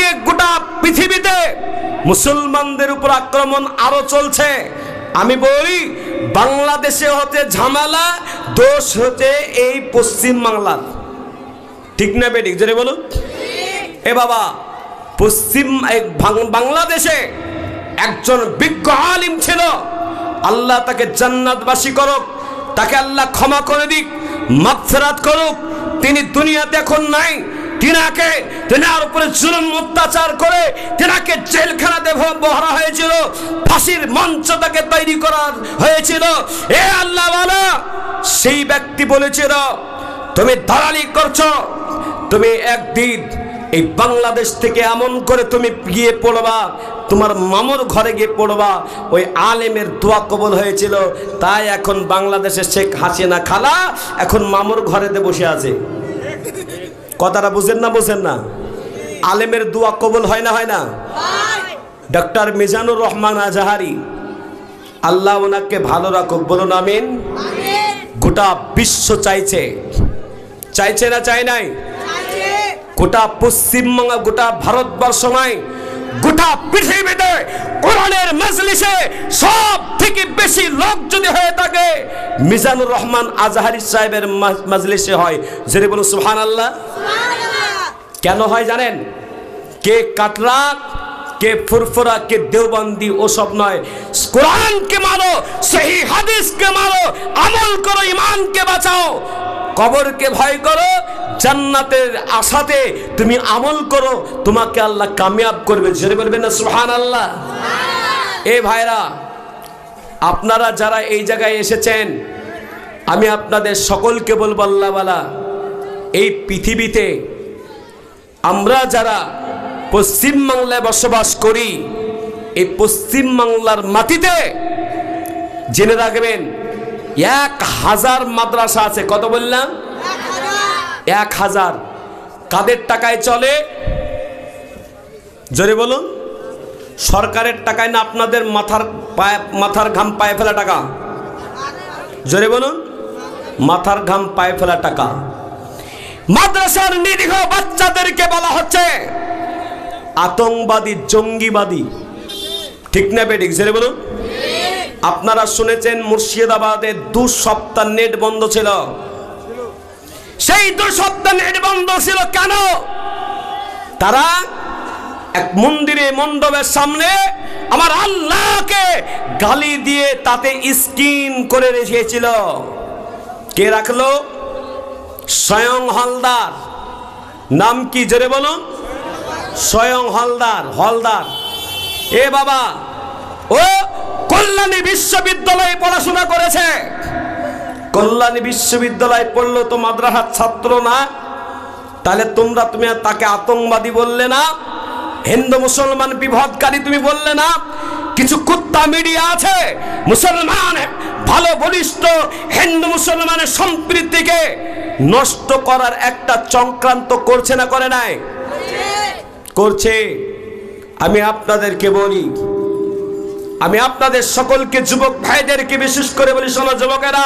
দিয়ে গোটা পৃথিবীতে মুসলমানদের উপর আক্রমণ আরো চলছে। আমি বলি বাংলাদেশে হতে ঝামেলা, দোষ হতে এই পশ্চিম বাংলার। ঠিক না বেঠিক জোরে বলুন। এ বাবা, পশ্চিম বাংলাদেশে একজন বিজ্ঞ আলিম ছিল, আল্লাহ তাকে জান্নাতবাসী করুক, তাকে আল্লাহ ক্ষমা করে দিক, মাগফিরাত করুক। তিনি দুনিয়াতে এখন নাই। তিনার উপরে জুলুম অত্যাচার করে তিনাকে জেলখানাতে ভরা হয়েছিল, ফাঁসির মঞ্চ তাকে তৈরি করা হয়েছিল। এ আল্লাহ ওয়ালা, সেই ব্যক্তি বলেছিল তুমি দালালি করছো, তুমি একদিন এই বাংলাদেশ থেকে এমন করে তুমি গিয়ে পড়বা, তোমার মামুর ঘরে গিয়ে পড়বা। ওই আলেমের দোয়া কবুল হয়েছিল, তাই এখন বাংলাদেশে শেখ হাসিনা খালা এখন মামুর ঘরেতে বসে আছে। কথাটা বুঝেন না? বুঝেন না? আলেমের দোয়া কবুল হয় না? হয় না? ডক্টর মিজানুর রহমান আজহারি, আল্লাহ ওনাকে ভালো রাখুক, বলুন আমিন। গোটা বিশ্ব চাইছে, চাইছে না চাই নাই? গোটা পশ্চিমবঙ্গ, গোটা ভারতবর্ষ নয়, গোটা পৃথিবীতে কোরআনের মজলিসে সব থেকে বেশি লোক যদি হয়ে থাকে মিজানুর রহমান আজহারি সাহেবের মজলিসে হয়। যদি বলুন সুবহানাল্লাহ। কেন হয় জানেন? কে কাটরা, কে ফুরফুরা, কে দেওবন্দি ওসব নয়। কোরআনকে মানো, সহি হাদিসকে মানো, আমল করো, ইমানকে বাঁচাও, কবরকে ভয় করো, জান্নাতের আশাতে তুমি আমল করো, তোমাকে আল্লাহ কামিয়াব করবে। জোরে বলবেন না সুবহানাল্লাহ? এ ভাইরা, আপনারা যারা এই জায়গায় এসেছেন, আমি আপনাদের সকলকে বলবো আল্লাহ ওয়ালা, এই পৃথিবীতে আমরা যারা পশ্চিম বাংলায় বসবাস করি, এই পশ্চিম বাংলার মাটিতে জেনে রাখবেন 1000 মাদ্রাসা আছে। কত বললাম? 1000। কাদের টাকায় চলে? জোরে বলুন। সরকারের টাকায় না আপনাদের মাথার ঘাম পায়ে ফেলা টাকা? জোরে বলুন। মাথার ঘাম পায়ে ফেলা টাকা। মাদ্রাসার নিরীহ বাচ্চাদেরকে বলা হচ্ছে আতঙ্কবাদী, জঙ্গিবাদী। ঠিক না বেঠিক? জোরে বলুন। আপনারা শুনেছেন মুর্শিদাবাদে 2 সপ্তাহ নেট বন্ধ ছিল। সেই 2 সপ্তাহ নেট বন্ধ ছিল কেন? তারা এক মন্দিরে মণ্ডপের সামনে আমার আল্লাহকে গালি দিয়ে তাতে স্ক্রিন করে রেখেছিল। কে রাখলো? স্বয়ং হলদার। নাম কি? জোরে বলুন। স্বয়ং হলদার। এ বাবা, ও কল্যাণী বিশ্ববিদ্যালয়ে পড়াশোনা করেছে। কল্যাণী বিশ্ববিদ্যালয়ে পড়লো তো মাদ্রাসার ছাত্র না? তাহলে তুমি তাকে আতঙ্কবাদী বললে না? হিন্দু মুসলমান বিভেদকারী তুমি বললে না? কিছু কুত্তা মিডিয়া আছে মুসলমান ভালো বলিষ্ঠ হিন্দু মুসলমানের সম্প্রীতিকে নষ্ট করার একটা চক্রান্ত করছে না করে নাই? করছে। আমি আপনাদেরকে বলি, আমি আপনাদের সকলকে, যুবক ভাইদেরকে বিশেষ করে বলি, শোনো যুবকেরা,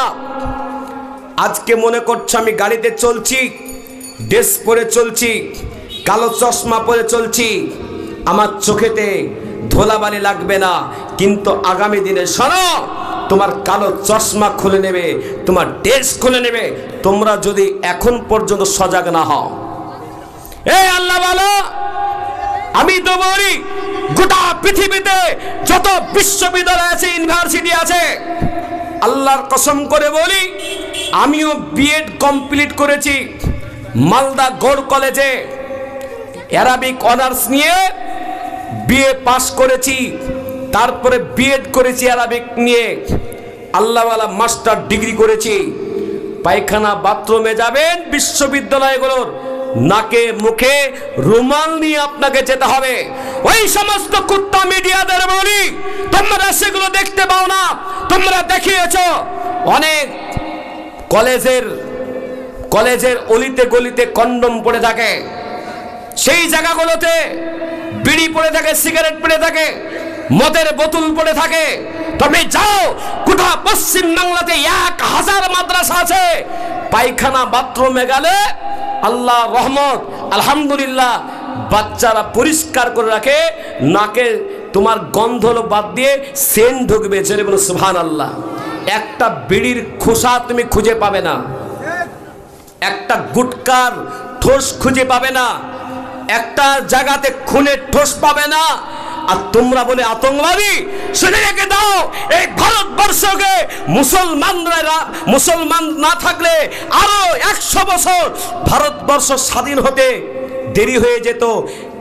আজকে মনে করছে আমি গাড়িতে চলছি, ড্রেস পরে চলছি, কালো চশমা পরে চলছি, আমার চোখেতে ধুলাবালি লাগবে না, কিন্তু আগামী দিনে শোনো, তোমার কালো চশমা খুলে নেবে, তোমার ড্রেস খুলে নেবে, তোমরা যদি এখন পর্যন্ত সজাগ না হও। এই আল্লাহ বলো, আমি তো বলি গোটা পৃথিবীতে যত বিশ্ববিদ্যালয় আছে, ইউনিভার্সিটি আছে, আল্লাহর কসম করে বলি, আমিও বিএড কমপ্লিট করেছি মালদা গড় কলেজে, অ্যারাবিক অনার্স নিয়ে বিএ পাস করেছি, তারপরে বিএড করেছি অ্যারাবিক নিয়ে, আল্লাহওয়ালা মাস্টার ডিগ্রি করেছি। পায়খানা বাথরুমে যাবেন বিশ্ববিদ্যালয়গুলোর, নাকে মুখে রুমাল নিয়ে আপনাকে যেতে হবে। ওই সমস্ত কুত্তা মিডিয়াদের বলি, তোমরা সেগুলো দেখতে পাও না। তোমরা দেখিয়েছো অনেক কলেজের অলিতে গলিতে কন্ডম পড়ে থাকে, সেই জায়গাগুলোতে বিড়ি পড়ে থাকে, সিগারেট পড়ে থাকে, মদের বোতল পড়ে থাকে। তবে যাও, গোটা পশ্চিম বাংলাতে 1000 মাদ্রাসা আছে, পায়খানা বাথরুমে গেলে আল্লাহ রহমত, আলহামদুলিল্লাহ, বাচ্চারা পরিষ্কার করে রাখে, নাকে তোমার গন্ধ হলো বাদ দিয়ে সেন্ট ঢুকবে। ছেলে বলো সুবহানাল্লাহ। একটা বিড়ির খোসা তুমি খুঁজে পাবে না, একটা গুটকার ঠোস খুঁজে পাবে না, একটা জায়গাতে খুনের ঠোস পাবে না। আর তোমরা বলে আতঙ্কবাদী, শুনে রেখে দাও, এই ভারতবর্ষকে মুসলমান না থাকলে আরো 100 বছর ভারতবর্ষ স্বাধীন হতে দেরি হয়ে যেত।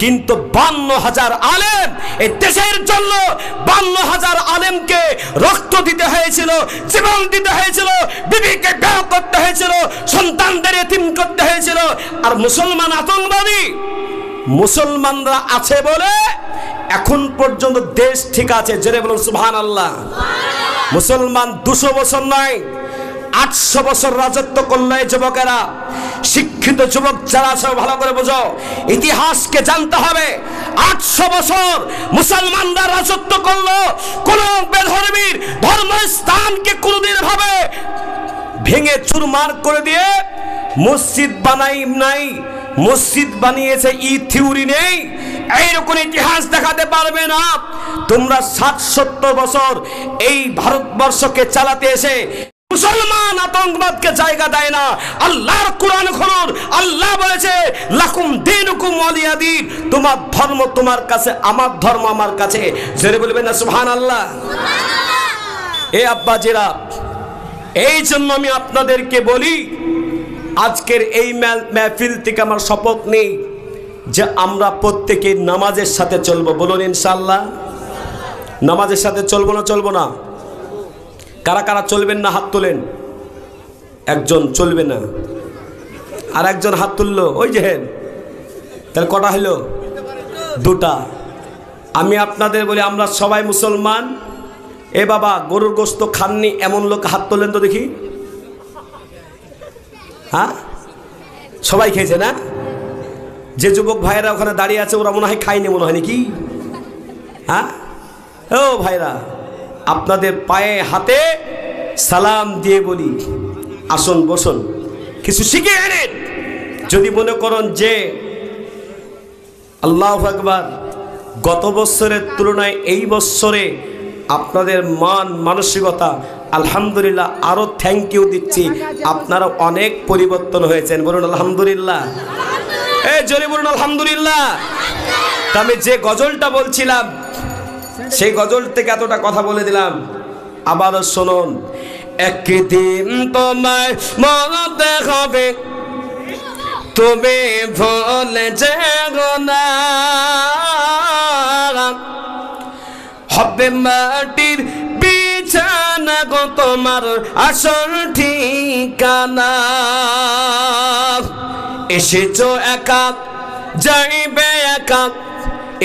কিন্তু 52,000 আলেম, এই দেশের জন্য 52,000 আলেমকে রক্ত দিতে হয়েছিল, জীবন দিতে হয়েছিল, বিবিকে বিয়ে করতে হয়েছিল, সন্তানদের এতিম করতে হয়েছিল। আর মুসলমান আতঙ্কবাদী, মুসলমানরা আছে বলে এখন পর্যন্ত দেশ ঠিক আছে। জোরে বলুন সুবহানাল্লাহ। মুসলমান 200 বছর নয়, 800 বছর রাজত্ব করলো এই যুবকেরা। শিক্ষিত যুবক যারা আছে ভালো করে বোঝো, ইতিহাসকে জানতে হবে। 800 বছর মুসলমানরা রাজত্ব করলো, কোন বেধর্মীর ধর্মস্থানকে কোনদিন ভাবে ভেঙে চুরমার করে দিয়ে মসজিদ বানাই নাই, মসজিদ বানিয়েছে ই থিওরি নেই, এইরকম ইতিহাস দেখাতে পারবে না। তোমরা 60-70 বছর এই ভারতবর্ষকে চালাতে এসে মুসলমান আতঙ্কবাদকে জায়গা দেয় না। আল্লাহর কোরআন খুলুন, আল্লাহ বলেছে লাকুম দীনুকুম ওয়ালিয়া দীন, তোমার ধর্ম তোমার কাছে, আমার ধর্ম আমার কাছে। জোরে বলবেন না সুবহানাল্লাহ। এ আব্বাজিরা, এই জন্য আমি আপনাদেরকে বলি, আজকের এই মাহফিল থেকে আমার শপথ নেই যে আমরা প্রত্যেকে নামাজের সাথে চলবো। বলুন ইনশাআল্লাহ। নামাজের সাথে চলবো না? চলবো না? কারা কারা চলবেন না হাত তোলেন। একজন চলবে না, আর একজন হাত তুললো, ওই যে হেন। তাহলে কটা হলো? 2টা। আমি আপনাদের বলি, আমরা সবাই মুসলমান। এ বাবা, গরুর গোশত খাননি এমন লোক হাত তোলেন তো দেখি। হ্যাঁ, সবাই খেয়েছে না? যে যুবক ভাইরা ওখানে দাঁড়িয়ে আছে ওরা মনে হয় খায়নি, মনে হয় নাকি? হ্যাঁ ও ভাইরা, আপনাদের পায়ে হাতে সালাম দিয়ে বলি, আসুন বসুন, কিছু শিখে এনেন। যদি মনে করেন যে আল্লাহু আকবার, গত বছরের তুলনায় এই বছরে আপনাদের মানসিকতা আলহামদুলিল্লাহ আরো থ্যাংক ইউ দিচ্ছি, আপনারা অনেক পরিবর্তন হয়েছেন। বলুন আলহামদুলিল্লাহ। এই জোরে বলুন আলহামদুলিল্লাহ। আমি যে গজলটা বলছিলাম সেই গজল থেকে এতটা কথা বলে দিলাম, আবারও শুনুন। একদিন তোমায় মরতে হবে, তুমি ভুলে যেও না, হবে মাটির বিছানা গো তোমার আসল ঠিকানা। এসেছো একা যাইবে একা,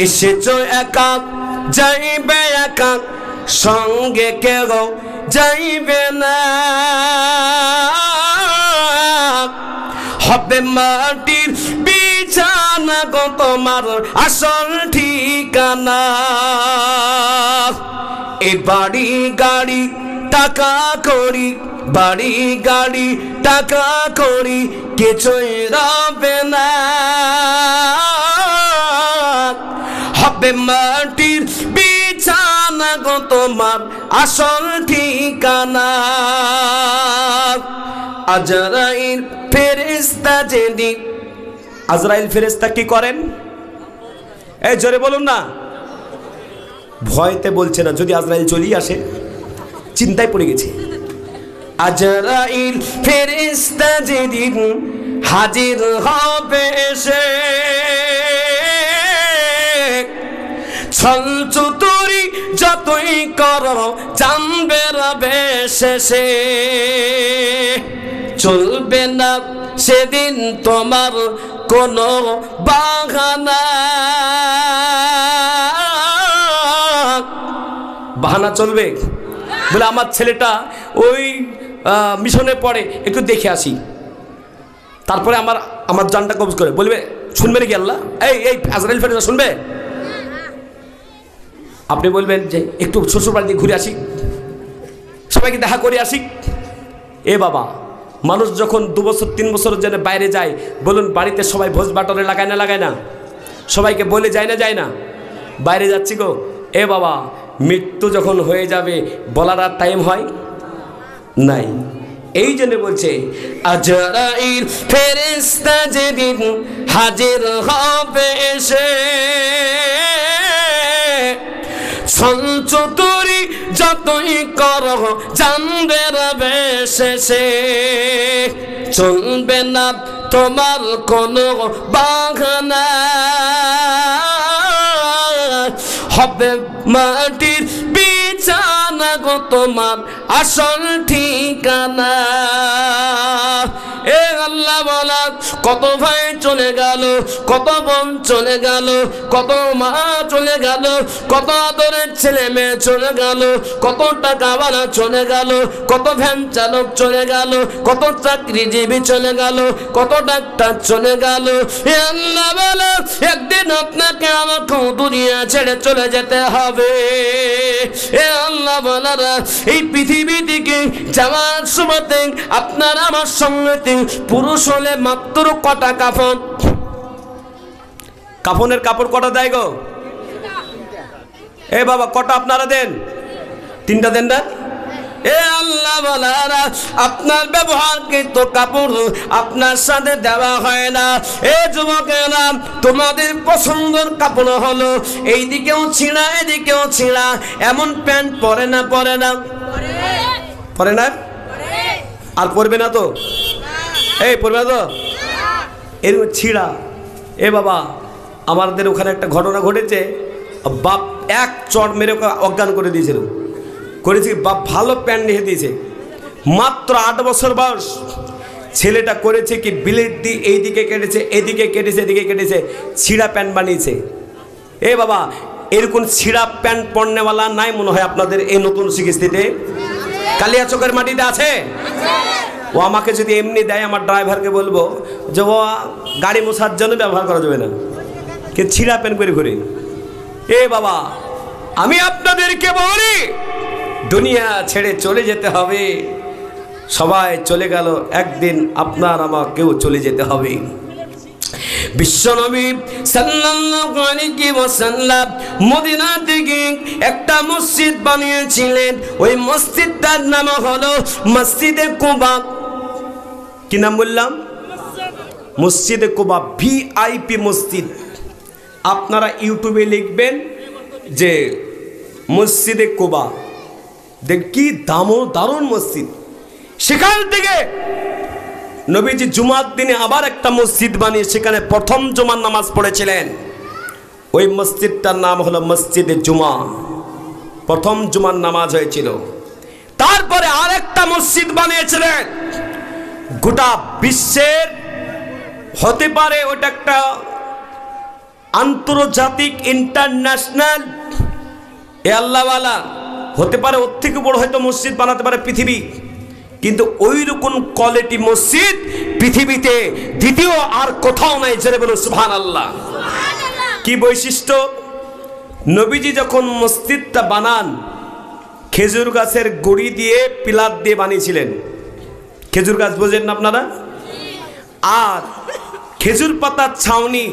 এসেছো একা যাইবে একা, সঙ্গে কেউ যাইবে না। হবে মাটির বিছানা গো তোমার আসল ঠিকানা। এ বাড়ি গাড়ি টাকা করি, বাড়ি গাড়ি টাকা করি, কিছুই রবে না। হবে মাটির বিছানা গো তোমার আসল ঠিকানা। আজরাইল ফেরেশতা যেদিন, আজরাইল ফেরেশতা কি করেন? এই জোরে বলুন না। ভয়তে বলছে না, যদি আজরাইল চলেই আসে চিন্তায় পড়ে গেছে। আজরাইল ফেরেশতা যেদিন হাজির হবে এসে, ছল চতুরি যতই করো জানবে রবে শেষে, চলবে না সেদিন তোমার কোনো বাহানা। বাহানা চলবে? বলে আমার ছেলেটা ওই মিশনে পড়ে, একটু দেখে আসি, তারপরে আমার জানটা কবজ করে। বলবে শুনবে নাকি আল্লাহ? এই আজরাইল ফেরেশতা শুনবে? আপনি বলবেন যে একটু শ্বশুর বাড়িতে ঘুরে আসি, সবাইকে দেখা করে আসি। এ বাবা, মানুষ যখন 2 বছর 3 বছরের জন্য বাইরে যায়, বলুন বাড়িতে সবাই ভোজ বাটরে লাগায় না? লাগায় না? সবাইকে বলে যায় না যায় না, বাইরে যাচ্ছি গো, এ বাবা মৃত্যু যখন হয়ে যাবে বলার আর টাইম হয় নাই। এই জন্য বলছে আজরাইল ফেরেশতা যেদিন হাজির হবে এসে, সঞ্চতুরি যতই করো জানবে রবে শেষে, চলবে না তোমার কোনো বাহানা, হবে মাটির বিছানা গো তোমার আসল ঠিকানা। এ আল্লাহ বলা, কত ভাই চলে গেল, কত বোন চলে গেল, কত মা চলে গেল, কত আদরের ছেলে মেয়ে চলে গেল, কত টাকাওয়ালা চলে গেল, কত ভ্যান চালক চলে গেল, কত চাকরিজীবী চলে গেল, কত ডাক্তার চলে গেল। এ আল্লাহ বলা, একদিন আপনাকে আমাকেও দুনিয়া ছেড়ে চলে যেতে হবে। এ আল্লাহ বলারা, এই পৃথিবী থেকে যাওয়ার সময়তে আপনার আমার সঙ্গে পুরুষ হলে মাত্র কটা কাফন, কাফনের কাপড় কটা দেয় গো? এ বাবা কটা আপনারা দেন? 3টা দেন না? এ আল্লাহ বলারা, আপনার ব্যবহারকৃত কাপড় আপনার সাথে দেওয়া হয় না। এ যুবকেরা, তোমাদের পছন্দের কাপড় হলো এইদিকেও ছিঁড়া এদিকেও ছিঁড়া, এমন প্যান্ট পরে না? পরে না? পরে না? আর পরবে না তো? এই পরবে না তো? এরকম ছিঁড়া। এ বাবা, আমাদের ওখানে একটা ঘটনা ঘটেছে, বাপ এক চড় মেরে অজ্ঞান করে দিয়েছিল। করেছে বাপ ভালো প্যান্ট নিয়ে দিয়েছে, মাত্র 8 বছর বয়স। ছেলেটা করেছে কি, বিলেট দিয়ে এইদিকে কেটেছে, এদিকে কেটেছে, এদিকে কেটেছে, ছিঁড়া প্যান্ট বানিয়েছে। এ বাবা, এরকম ছিঁড়া প্যান্ট পরনেওয়ালা নাই মনে হয় আপনাদের এই নতুন চিকিৎসাতে? কালিয়াচকের মাটিতে আছে? ও আমাকে যদি এমনি দেয়, আমার ড্রাইভারকে বলবো যে ও গাড়ি মোছার জন্য ব্যবহার করা যাবে না, কিন্তু ছিঁড়া প্যান্ট করে ঘুরে। এ বাবা, আমি আপনাদেরকে বলি, দুনিয়া ছেড়ে চলে যেতে হবে। সবাই চলে গেল, একদিন আপনার আমাকেও চলে যেতে হবে। বিশ্বনবী সাল্লাল্লাহু আলাইহি ওয়াসাল্লাম মদিনা থেকে একটা মসজিদ বানিয়েছিলেন। ওই মসজিদটার নাম হলো মসজিদে কুবা। কি নাম বললাম? মসজিদে কুবা, ভিআইপি মসজিদ। আপনারা ইউটিউবে লিখবেন যে মসজিদে কুবা, দেখ কি দারুণ মসজিদ। সেখান থেকে নবীজি জুমার দিনে আবার একটা মসজিদ বানিয়ে সেখানে প্রথম জুমার নামাজ পড়েছিলেন। ওই মসজিদটার নাম হলো মসজিদে জুমা। প্রথম জুমার নামাজ হয়েছিল। তারপরে আরেকটা মসজিদ বানিয়েছিলেন। গোটা বিশ্বের হতে পারে ওটা একটা আন্তর্জাতিক ইন্টারন্যাশনাল, এ আল্লাহওয়ালা হতে পারে, ওর থেকে বড় হয়তো মসজিদ বানাতে পারে পৃথিবী, কিন্তু ওই রকম কোয়ালিটি মসজিদ পৃথিবীতে দ্বিতীয় আর কোথাও নাই। জেনে বলো সুবহানাল্লাহ। কি বৈশিষ্ট্য? নবীজি যখন মসজিদটা বানান, খেজুর গাছের গুড়ি দিয়ে পিলার দিয়ে বানিয়েছিলেন। খেজুর গাছ বোঝেন না আপনারা? আর খেজুর পাতার ছাউনি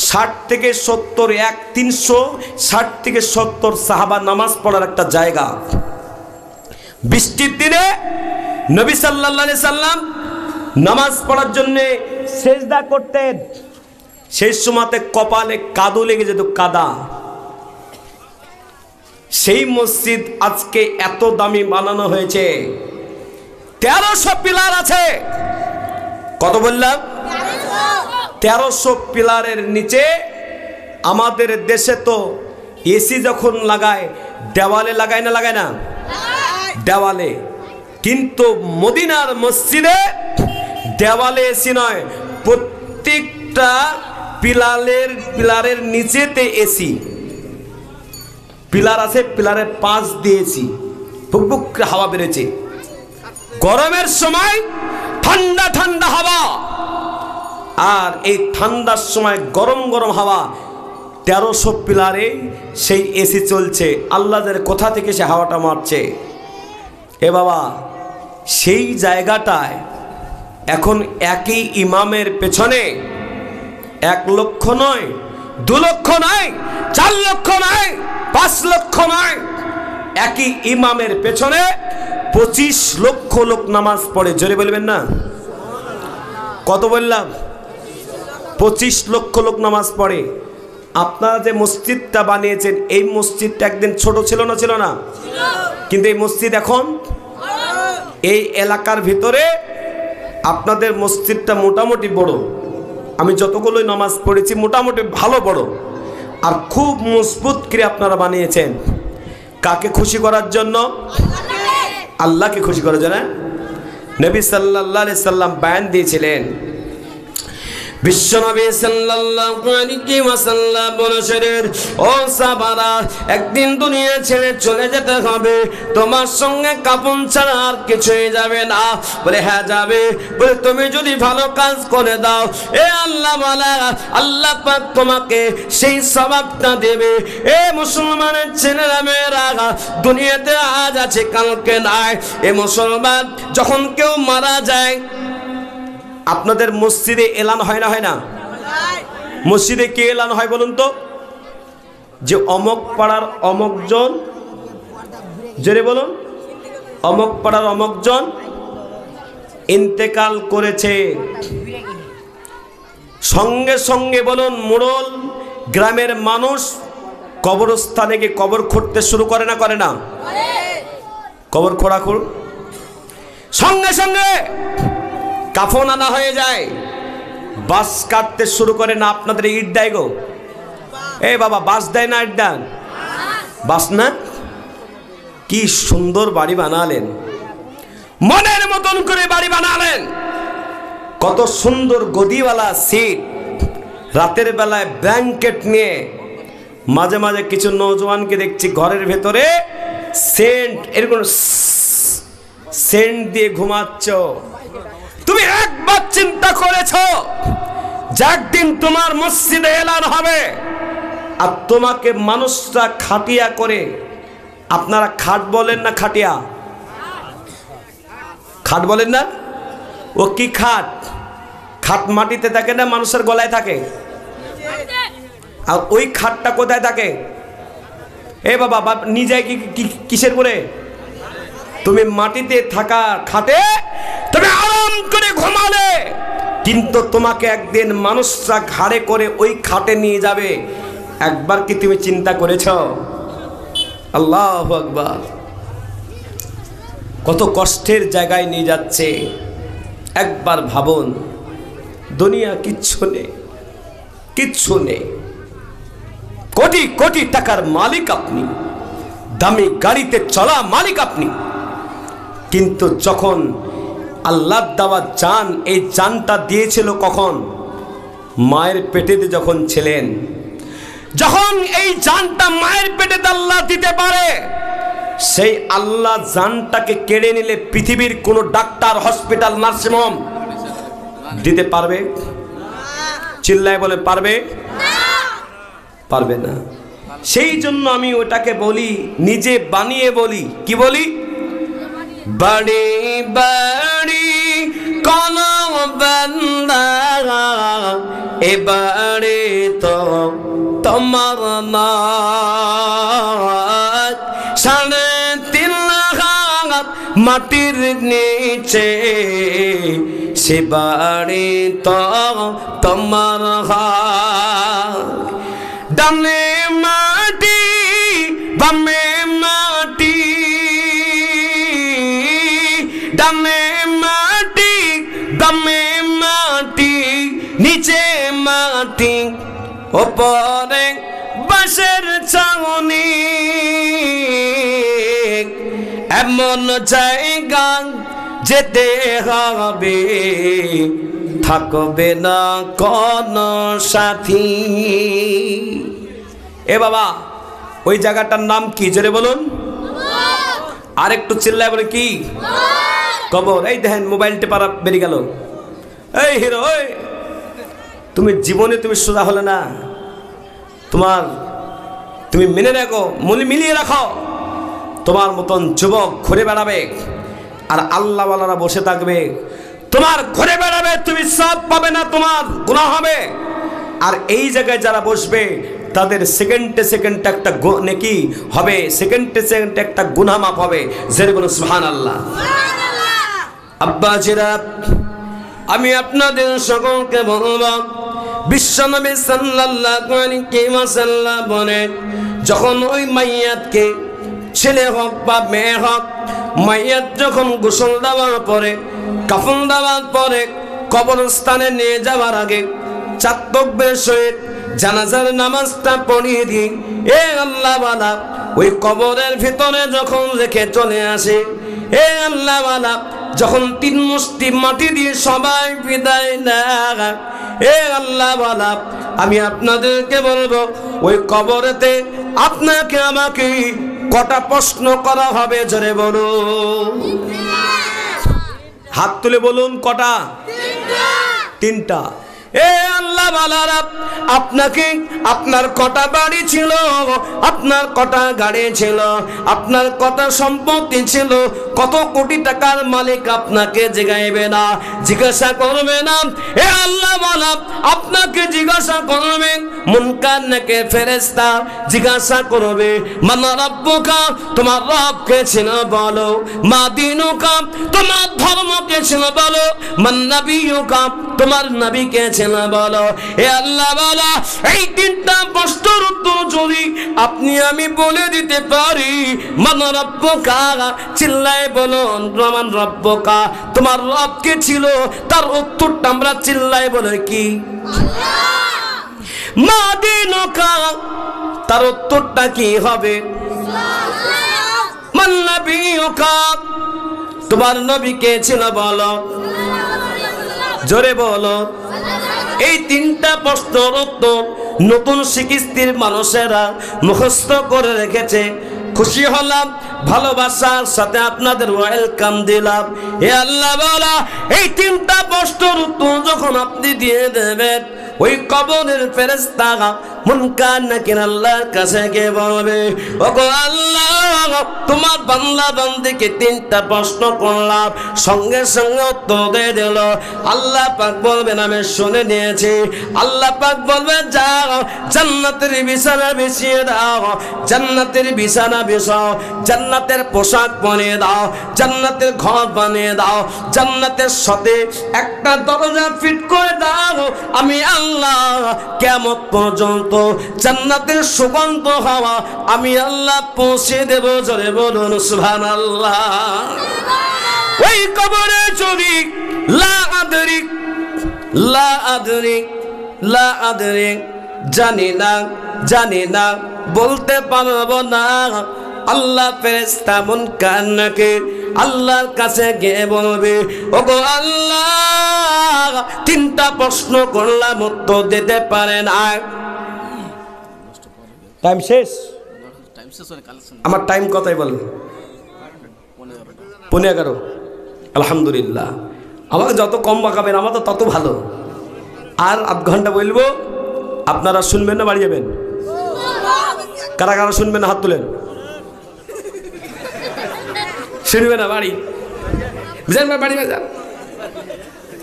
60 থেকে 70, 360 থেকে 70 সাহাবা নামাজ পড়ার একটা জায়গা। বৃষ্টির দিনে নবী সাল্লাল্লাহু আলাইহি সাল্লাম নামাজ পড়ার জন্য সেজদা করতেন। সেই সময়তে কপালে কাদো লেগে যেত, কাদা। সেই মসজিদ আজকে এত দামি বানানো হয়েছে। 1300 পিলার আছে। কত বললাম? 1300 পিলারের নিচে। আমাদের দেশে তো এসি যখন লাগায়, দেওয়ালে লাগায় না? লাগায় না? দেওয়ালে। কিন্তু মদিনার মসজিদে দেওয়ালে এসি নয়, প্রত্যেকটা পিলারের নিচেতে এসি। পিলার আছে, পিলারের পাশ দিয়েছি, বুকবুক হাওয়া বেরোচ্ছে। গরমের সময় ঠান্ডা ঠান্ডা হাওয়া, আর এই ঠান্ডার সময় গরম গরম হাওয়া। 1300 পিলারে সেই এসি চলছে। আল্লাহ জানে কোথা থেকে সে হাওয়াটা মারছে। এ বাবা, সেই জায়গাটায় এখন একই ইমামের পেছনে 1 লক্ষ নয়, 2 লক্ষ নয়, 4 লক্ষ নয়, 5 লক্ষ নয়, একই ইমামের পেছনে 25 লক্ষ লোক নামাজ পড়ে। জোরে বলবেন না? কত বললাম? 25 লক্ষ লোক নামাজ পড়ে। আপনারা যে মসজিদটা বানিয়েছেন, এই মসজিদটা একদিন ছোট ছিল না? ছিল না? কিন্তু এই মসজিদ এখন এই এলাকার ভিতরে আপনাদের মসজিদটা মোটামুটি বড়। আমি যতগুলোই নামাজ পড়েছি মোটামুটি ভালো বড়, আর খুব মজবুত করে আপনারা বানিয়েছেন। কাকে খুশি করার জন্য? আল্লাহকে খুশি করার জন্য। নবী সাল্লাল্লাহু আলাইহি সাল্লাম বয়ান দিয়েছিলেন, বিশ্বনবী সাল্লাল্লাহু আলাইহি ওয়াসাল্লাম বলেছিলেন, ও সাহাবারা, একদিন দুনিয়া ছেড়ে চলে যেতে হবে, তোমার সঙ্গে কাফন ছাড়া আর কিছুই যাবে না। বলে হ্যাঁ যাবে। বলে তুমি যদি ভালো কাজ করে দাও, এ আল্লাহ ওয়ালা, আল্লাহ পাক তোমাকে সেই সওয়াবটা দেবে। এ মুসলমানের ছেলেরা মেয়েরা, দুনিয়াতে আজ আছে কালকে নাই। এ মুসলমান, যখন কেউ মারা যায়, আপনাদের মসজিদে এলান হয় না? হয় না? মসজিদে কি এলান হয় বলুন তো? যে অমক পাড়ার অমকজন, জোরে বলুন, অমক পাড়ার অমকজন ইন্তেকাল করেছে। সঙ্গে সঙ্গে বলুন, মোড়ল গ্রামের মানুষ কবরস্থানে গিয়ে কবর খুঁড়তে শুরু করে না? করে না? কবর খোঁড়াখুর সঙ্গে সঙ্গে কাফন আনা হয়ে যায়, বাস কাটতে শুরু করে না? আপনাদের ইট দেয় গো? এ বাবা, বাস দেয় না? ইট দেন? বাস না? কি সুন্দর বাড়ি বানালেন, মনের মতন করে বাড়ি বানালেন। কত সুন্দর গদিওয়ালা সিট, রাতের বেলায় ব্ল্যাঙ্কেট নিয়ে। মাঝে মাঝে কিছু নওজওয়ানকে দেখছি ঘরের ভেতরে সেন্ট, এরকম সেন্ট দিয়ে ঘুমাচ্ছ। তুমি একবার চিন্তা করেছো যে একদিন তোমার মসজিদে এলান হবে, আর তোমাকে মানুষরা খাটিয়া করে, আপনারা খাট বলেন না খাটিয়া? খাট বলেন না? ও কি খাট? খাট মাটিতে থাকে না মানুষের গলায় থাকে? আর ওই খাটটা কোথায় থাকে? এ বাবা, নিজে কিসের করে? তুমি মাটিতে থাকা খাটে তুমি আরাম করে ঘুমালে, কিন্তু তোমাকে একদিন মানুষরা ঘাড়ে করে ওই খাটে নিয়ে যাবে। একবার কি তুমি চিন্তা করেছ? আল্লাহু আকবার। কত কষ্টের জায়গায় নিয়ে যাচ্ছে, একবার ভাবুন। দুনিয়া কিচ্ছু নেই, কিচ্ছু নেই। কোটি কোটি টাকার মালিক আপনি, দামি গাড়িতে চলা মালিক আপনি, কিন্তু যখন আল্লাহর দেওয়া জান, এই জানটা দিয়েছিল কখন? মায়ের পেটেতে যখন ছিলেন। যখন এই জানটা মায়ের পেটেতে আল্লাহ দিতে পারে, সেই আল্লাহ জানটাকে কেড়ে নিলে পৃথিবীর কোনো ডাক্তার, হসপিটাল, নার্সিং হোম দিতে পারবে? চিল্লায় বলে পারবে? পারবে না। সেই জন্য আমি ওটাকে বলি, নিজে বানিয়ে বলি। কি বলি? বাড়ি বাড়ি কোন বান্দা, এবারে তো তোমার না, 3.5 হাত মাটির নিচে, সে বাড়ি তো তোমার হাত। ডানে মাটি বামে মাটি, ডানে মাটি বামে মাটি, নিচে মাটি, ওপরে বাঁশের ছাউনি। এমন জায়গা যেতে হবে, থাকবে না কোন সাথী। এ বাবা, ওই জায়গাটার নাম কি? জোরে বলুন। আর একটু চিল্লায় বলে কি? কবর। এই দেখেন মোবাইল টেপারা বেরিয়ে গেল। এই হিরো, তুমি জীবনে তুমি সোজা হলে না। তুমি মেনে রাখো, মিলিয়ে রাখো। তোমার মতন যুবক ঘুরে বেড়াবে, আর আল্লাহওয়ালারা বসে থাকবে। তোমার ঘুরে বেড়াবে, তুমি সব পাবে না, তোমার গুনাহ হবে। আর এই জায়গায় যারা বসবে তাদের সেকেন্ডে সেকেন্ডে একটা নেকি হবে, সেকেন্ডে সেকেন্ডে একটা গুনাহ মাফ হবে। জেরে বলুন সুবহানাল্লাহ। আব্বাজিরা, আমি আপনাদের সকলকে বলবো, বিশ্বনবী সাল্লাল্লাহু আলাইহি ওয়াসাল্লাম বলেন, যখন ওই মাইয়াতকে, ছেলে হোক বা মেয়ে হোক, মাইয়াত যখন গোসল দেওয়ার পরে, কাফন দেওয়ার পরে, কবরস্থানে নিয়ে যাওয়ার আগে 4 তাকবীরের সহিত জানাজার নামাজটা পড়িয়ে দিই। এ আল্লাহওয়ালা, ওই কবরের ভিতরে যখন রেখে চলে আসে, এ আল্লাহওয়ালা, যখন 3 মুষ্টি মাটি দিয়ে সবাই বিদায় নেয়, এ আল্লাহওয়ালা, আমি আপনাদেরকে বলবো, ওই কবরেতে আপনাকে আমাকে কটা প্রশ্ন করা হবে? জোরে বলুন, হাত তুলে বলুন, কটা? 3টা। এ আল্লাহ বালারা, আপনাকে, আপনার কটা বাড়ি ছিল, আপনার কটা গাড়ি ছিল, আপনার কটা সম্পত্তি ছিল, কত কোটি টাকার মালিক আপনাকে জিজ্ঞাসা না, জিজ্ঞাসা করবে না। এ আল্লাহ বালা, আপনাকে জিজ্ঞাসা করবে মুনকার নাকি ফেরেশতা, জিজ্ঞাসা করবে মান রাব্বুকা, তোমার রব কে ছিল বলো, মা দীনুকা, তোমার ধর্ম কে ছিল বলো, মান নাবিয়ুকা, তোমার নবী কে ছিল বলো। এ আল্লাহ বালা, এই 3টা প্রশ্নের উত্তর যদি আপনি আমি বলে দিতে পারি, মান রাব্বুকা, চিল্লায় বলুন, মান রাব্বুকা, তোমার রব কে ছিল, তার উত্তরটা আমরা চিল্লায় বলে কি? আল্লাহ। মা দীনুকা, তার উত্তরটা কি হবে? মান নাবিয়ুকা, তোমার নবী কে ছিল বলো, জোরে বলো। এই 3টা প্রশ্নের উত্তর নতুন শিক্ষিত মানুষেরা মুখস্থ করে রেখেছে। খুশি হলাম, ভালোবাসার সাথে আপনাদের ওয়েলকাম দিলাম। এ আল্লাহ বালা, এই 3টা প্রশ্নের উত্তর যখন আপনি দিয়ে দেবেন, ওই কবরের ফেরেশতা মুনকার নাকির আল্লাহর কাছে গিয়ে বলবে, ওগো আল্লাহ, তোমার বান্দা বান্দিকে 3টা প্রশ্ন করলাম, সঙ্গে সঙ্গে উত্তর দিয়ে দিল। আল্লাহ পাক বলবেন, আমি শুনে নিয়েছি। আল্লাহ পাক বলবে, যাও জান্নাতের বিছানা বিছিয়ে দাও, জান্নাতের বিছানা বিছাও, জান্নাতের পোশাক বানিয়ে দাও, জান্নাতের ঘর বানিয়ে দাও, জান্নাতের সাথে একটা দরজা ফিট করে দাও। আমি আল্লাহ কিয়ামত পর্যন্ত জান্নাতের সুগন্ধ হাওয়া আমি আল্লাহ পৌঁছে দেব। জোরে বলুন সুবহানাল্লাহ। ওই কবরে চলি লা আদরি, লা আদরি, লা আদরি, জানি না, জানি না, বলতে পারবো না। আল্লাহ ফেরেশতা মুনকার নাকির আল্লাহর কাছে গিয়ে বলবে, ওগো আল্লাহ, 3টা প্রশ্ন করলাম, উত্তর দিতে পারে না। টাইম শেষ? আমার টাইম কতই বলেন? 11:15। আলহামদুলিল্লাহ, আমাকে যত কম বাঁকাবেন আমার তো তত ভালো। আর আধ ঘন্টা বলবো, আপনারা শুনবেন না বাড়ি যাবেন? কারা কারা শুনবেন না হাত তুলেন। শুনবে না বাড়ি বুঝলেন, বাড়ি যান,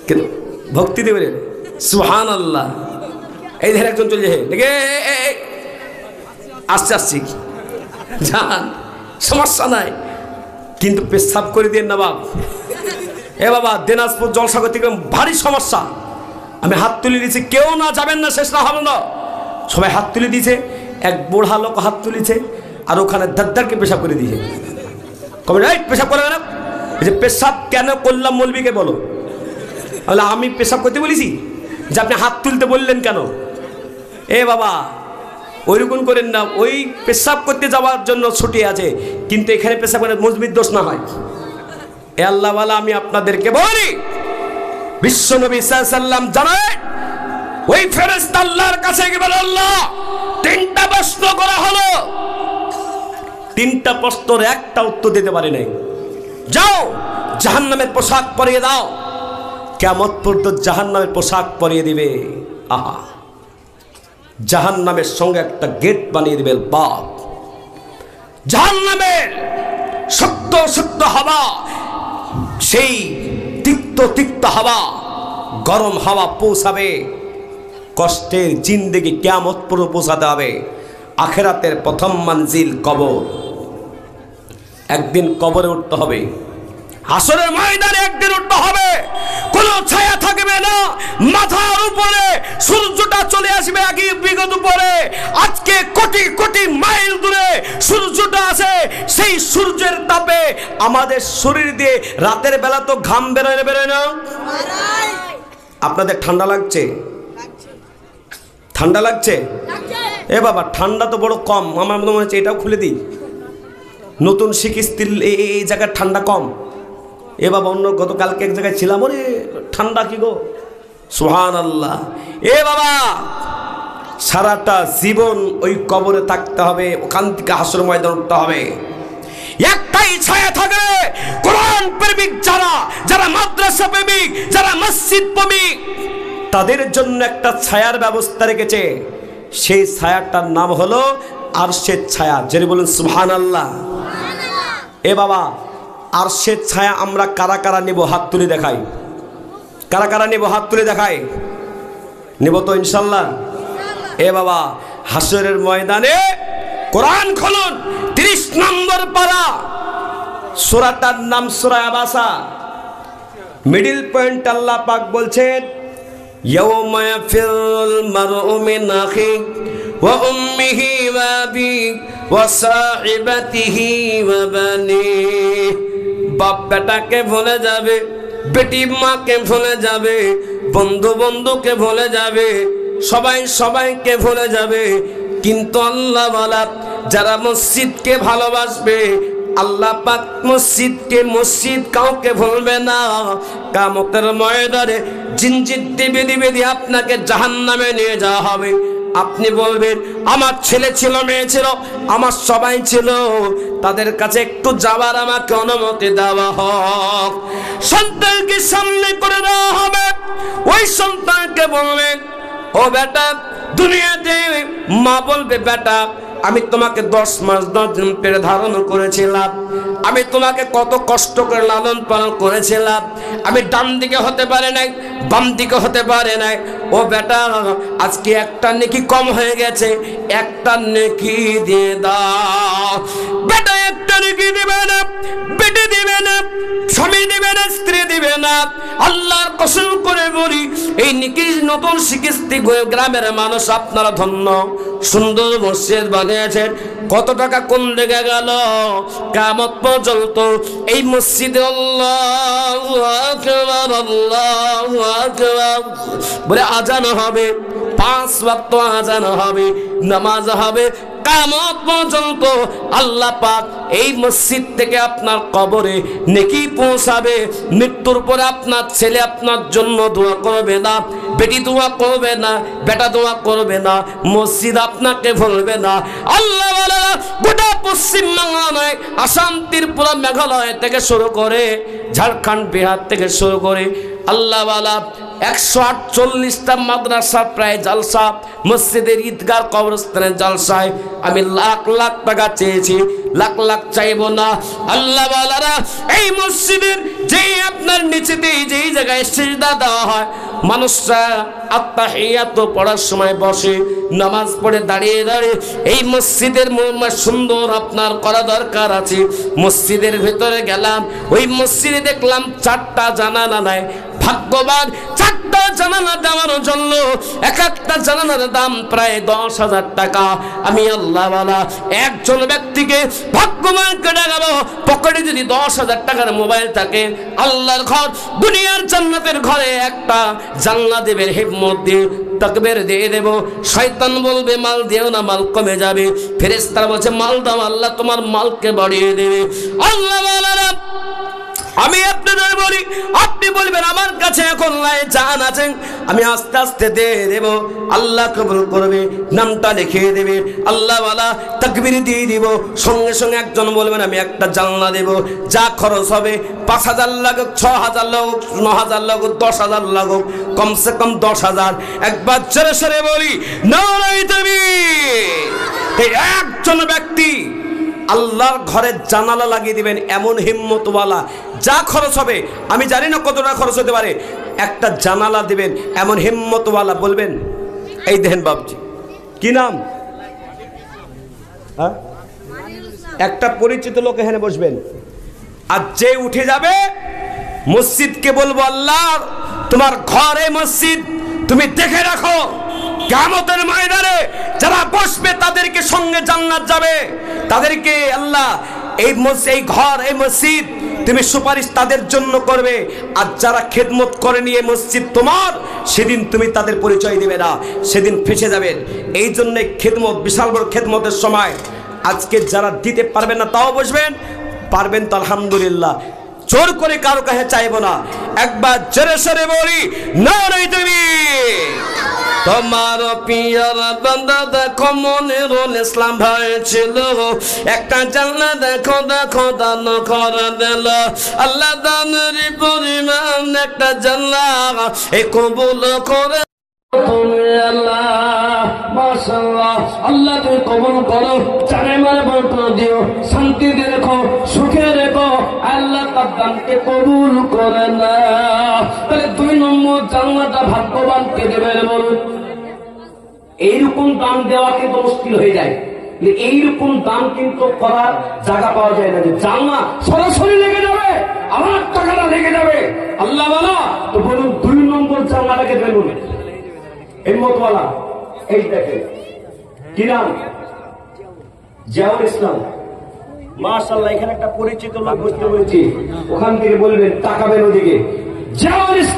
কিন্তু ভক্তি দেবেন। সুবহানাল্লাহ। এই ধারে একজন চলে যায়, দেখে আসছে, আসছি, যান, সমস্যা নাই, কিন্তু পেশাব করে দিয়ে না বাপ। এ বাবা, দিনাজপুর জলসা করতে গেলে ভারী সমস্যা। আমি হাত তুলে দিয়েছি, কেউ না যাবেন না, শেষ না হবে না। সবাই হাত তুলে দিয়েছে, এক বুড়া লোক হাত তুলেছে, আর ওখানে দাদ্দারকে পেশাব করে দিয়েছে। কবে এই পেশাব করবে না? এই যে পেশাব কেন করলাম মৌলবীকে বলো। তাহলে আমি পেশাব করতে বলেছি যে আপনি হাত তুলতে বললেন কেন? এ বাবা, ওইরকম করেন না। ওই পেশাব করতে যাওয়ার জন্য ছুটি আছে, কিন্তু এখানে পেশাব করে মজবির দোষ না হয়। এ আল্লাহওয়ালা, আমি আপনাদেরকে বলি, বিশ্বনবী সাল্লাল্লাহু আলাইহি ওয়াসাল্লাম জানেন, ওই ফেরেশতা আল্লাহর কাছে গিয়ে বলে, আল্লাহ, 3টা প্রশ্ন করা হলো, 3টা প্রশ্নের একটা উত্তর দিতে পারি নাই। যাও জাহান্নামের পোশাক পরিয়ে দাও। কিয়ামত পর্যন্ত জাহান্নামের পোশাক পরিয়ে দিবে। আহা, জাহান্নামের সঙ্গে একটা গেট বানিয়ে দিবে বাপ। জাহান্নামের শক্ত শক্ত হাওয়া, সেই তিক্ত তিক্ত হাওয়া, গরম হাওয়া পৌঁছাবে কষ্টের জিন্দেগি কিয়ামত পর্যন্ত পৌঁছাতে হবে। আখেরাতের প্রথম মঞ্জিল কবর। একদিন কবরে উঠতে হবে, হাসরের ময়দানে একদিন উঠতে হবে। কোনো ছায়া থাকবে না, মাথার উপরে সূর্যটা চলে আসবে আগে বিগত উপরে। আজকে কোটি কোটি মাইল দূরে সূর্যটা আছে, সেই সূর্যের তাপে আমাদের শরীর দিয়ে রাতের বেলা তো ঘাম বেরোয় না। আপনাদের ঠান্ডা লাগছে? ঠান্ডা লাগছে? এ বাবা, ঠান্ডা তো বড় কম। আমার মনে হচ্ছে এটাও খুলে দিই, নতুন শিখিস্তির এই জায়গায় ঠান্ডা কম। এ বাবা, অন্য গতকালকে এক জায়গায় ছিলাম, ওরে ঠান্ডা কি গো, সুবহানাল্লাহ। এ বাবা, সারাটা জীবন ওই কবরে থাকতে হবে, ওখান থেকে হাসর ময়দান উঠতে হবে। একটাই ছায়া থাকবে, কোরআন প্রেমিক যারা, যারা মাদ্রাসা প্রেমিক, যারা মসজিদ প্রেমিক, তাদের জন্য একটা ছায়ার ব্যবস্থা রেখেছে। সেই ছায়াটার নাম হলো আরশের ছায়া। জেনে বলুন সুবহানাল্লাহ। এ বাবা, আরশের ছায়া আমরা কারা কারা নেব? হাত তুলে দেখাই। কারা কারা নেব? হাত তুলে দেখাই। নেব তো ইনশাল্লাহ? এ বাবা, হাসরের ময়দানে কোরআন খুলুন, 30 নম্বর পারা, সূরাটার নাম সূরা আবাসা। মিডল পয়েন্ট আল্লাহ পাক বলছেন, ইয়াউমা ইয়াফিরুল মারউ মিন আখিহি ওয়া উম্মিহি ওয়া আবিহি ওয়া সাহিবাতিহি ওয়া বানিহি। বাপ বেটাকে ভুলে যাবে, বেটি মাকে ভুলে যাবে, বন্ধু বন্ধুকে ভুলে যাবে, সবাই সবাইকে ভুলে যাবে। কিন্তু আল্লাহ ওয়ালা যারা মসজিদকে ভালোবাসবে, আল্লাহ পাক মসজিদকে, মসজিদ কাউকে ভুলবে না। কিয়ামতের ময়দানে জিনজির দিবে দিবে দিয়ে আপনাকে জাহান্নামে নিয়ে যাওয়া হবে। আপনি বলবেন, আমার ছেলে ছিল, মেয়ে ছিল, আমার সবাই ছিল, তাদের কাছে একটু যাওয়ার আমাকে অনুমতি দেওয়া হোক। সন্তানকে সামনে করে দেওয়া হবে। ওই সন্তানকে বলবেন, ও বেটা, দুনিয়াতে মা বলবে, বেটা আমি তোমাকে 10 মাস 10 দিন পেটে ধারণ করেছিলাম, আমি তোমাকে কত কষ্ট করে লালন পালন করেছিলাম, আমি ডান দিকে হতে পারে নাই, বাম দিকে হতে পারে নাই। ও বেটা, আজকে একটা নেকি কম হয়ে গেছে, একটা নেকি দিয়ে দাও। বেটা একটা নেকি দিবে না, বেটি দিবে না, স্বামী দিবে না, স্ত্রী দিবে না। আল্লাহর কসম করে বলি, এই নেকি নতুন শিখিস্তি গ্রামের মানুষ আপনারা ধন্য। সুন্দর মসজিদ বানিয়েছেন, কত টাকা কোন দিকে গেল? কিয়ামত পর্যন্ত এই মসজিদে আল্লাহু আকবার, আল্লাহু আকবার বলে আজান হবে, 5 ওয়াক্ত আজান হবে, নামাজ হবে। কিয়ামত পর্যন্ত আল্লাহ পাক এই মসজিদ থেকে আপনার কবরে নেকি পৌঁছাবে। মৃত্যুর পরে আপনার ছেলে আপনার জন্য দোয়া করবে না, বেটি দোয়া করবে না, বেটা দোয়া করবে না, মসজিদ আপনাকে ভুলবে না। আল্লাহ ওয়ালা গোটা পশ্চিম বাংলা নয়, আসাম, ত্রিপুরা, মেঘালয় থেকে শুরু করে ঝাড়খণ্ড, বিহার থেকে শুরু করে আল্লাহ ওয়ালা 148টা মাদ্রাসা, প্রায় জালসা, মসজিদের ঈদগাহ, কবরস্থানের জালসায় আমি লাখ লাখ টাকা চেয়েছি, লাখ লাখ চাইব না। আল্লাহ ওয়ালারা এই মসজিদের যেই আপনার নিচেতে যেই জায়গায় সিজদা দেওয়া হয়, মানুষরা আত্তাহিয়াত পড়ার সময় বসে, নামাজ পড়ে দাঁড়িয়ে দাঁড়িয়ে এই মসজিদের সুন্দর আপনার করা দরকার আছে। মসজিদের ভেতরে গেলাম, ওই মসজিদে দেখলাম 4টা জানালা নাই। ভাগ্যবান, 4টা জানালা দেওয়ার জন্য এক একটা জানালার দাম প্রায় 10,000 টাকা। আমি আল্লাহ ওয়ালা একজন ব্যক্তিকে ভাগ্যবানকে দেখাবো, পকেটে যদি 10,000 টাকার মোবাইল থাকে, আল্লাহর ঘর, দুনিয়ার জান্নাতের ঘরে একটা জানলা দেবে, হিম্মত দিয়ে তাকবীর দিয়ে দেব। শয়তান বলবে মাল দিও না, মাল কমে যাবে। ফেরেশতারা বলছে মাল দাও, আল্লাহ তোমার মালকে বাড়িয়ে দেবে। আল্লাহ ওয়ালারা আমি আপনাদের বলি, আপনি বলবেন আমার কাছে এখন জান আছে, আমি আস্তে আস্তে দিয়ে দেব, আল্লাহ কবুল করবে, নামটা লিখিয়ে দেবে। আল্লাহ ওয়ালা তাকবীর দিয়ে দিব, সঙ্গে সঙ্গে একজন বলবেন আমি একটা জানলা দেব, যা খরচ হবে 5,000 লাগুক, 6,000 লাগুক, 9,000 লাগুক, 10,000 লাগুক, কমসে কম 10,000। একবার জোরে সরে বলি নারায়ে তাকবীর। এই একজন ব্যক্তি আল্লাহর ঘরে জানালা লাগিয়ে দিবেন, এমন হিম্মতওয়ালা, যা খরচ হবে আমি জানি না কত টাকা খরচ হতে পারে, একটা জানালা দিবেন এমন হিম্মতওয়ালা। বলবেন এই দেখেন বাবজি, কি নাম? হ্যাঁ, একটা পরিচিত লোক এখানে বসবেন। আর যে উঠে যাবে মসজিদকে বলবো, আল্লাহ তোমার ঘরে মসজিদ তুমি দেখে রাখো, কিয়ামতের ময়দানে যারা বসবে তাদেরকে সঙ্গে জান্নাত যাবে, তাদেরকে আল্লাহ এই ঘর এই মসজিদ তুমি সুপারিশ তাদের জন্য করবে। আর যারা খেদমত করে নিয়ে মসজিদ তোমার, সেদিন তুমি তাদের পরিচয় দিবে না, সেদিন ফেসে যাবেন। এই জন্য খেদমত, বিশাল বড় খেদমতের সময় আজকে যারা দিতে পারবেন না তাও বসবেন, পারবেন তো আলহামদুলিল্লাহ, জোর করে কারো কাছে চাইবো না। একবার জোরে সরে বলি নারে তাকবীর। তোমার পিয়ার বান্দা দেখো মনের ইসলাম ভাই ছিল, একটা জান্নাত দেখো দেখো দান করে দিল আল্লাহ, দানের পরিমাণ একটা জান্নাত এ কবুল করে তুমি আল্লাহ। মাশাআল্লাহ, আল্লাহ তুমি কবুল করো, জানে মারে বরকত দিও, শান্তি রেখো, সুখে রেখো, আল্লাহ তার দানকে কবুল করে না। তাহলে 2 নম্বর জান্নাতটা ভাগ্যবান কে দেবে বলুন? এইরকম দান দেওয়া কিন্তু মুশকিল হয়ে যায়, এইরকম দান কিন্তু করার জায়গা পাওয়া যায় না যে জান্নাত সরাসরি লেগে যাবে, আমার টাকাটা লেগে যাবে আল্লাহ বলা। তো বলুন 2 নম্বর জান্নাতকে দেবেন হিম্মতওয়ালা। এই দেখেন কি নাম? জিয়াউল ইসলাম। মাশাআল্লাহ, এখানে একটা পরিচিত লোক বুঝতে পেরেছি, ওখান থেকে বলবেন, তাকাবেন ওদিকে। জিয়াউল ইসলাম।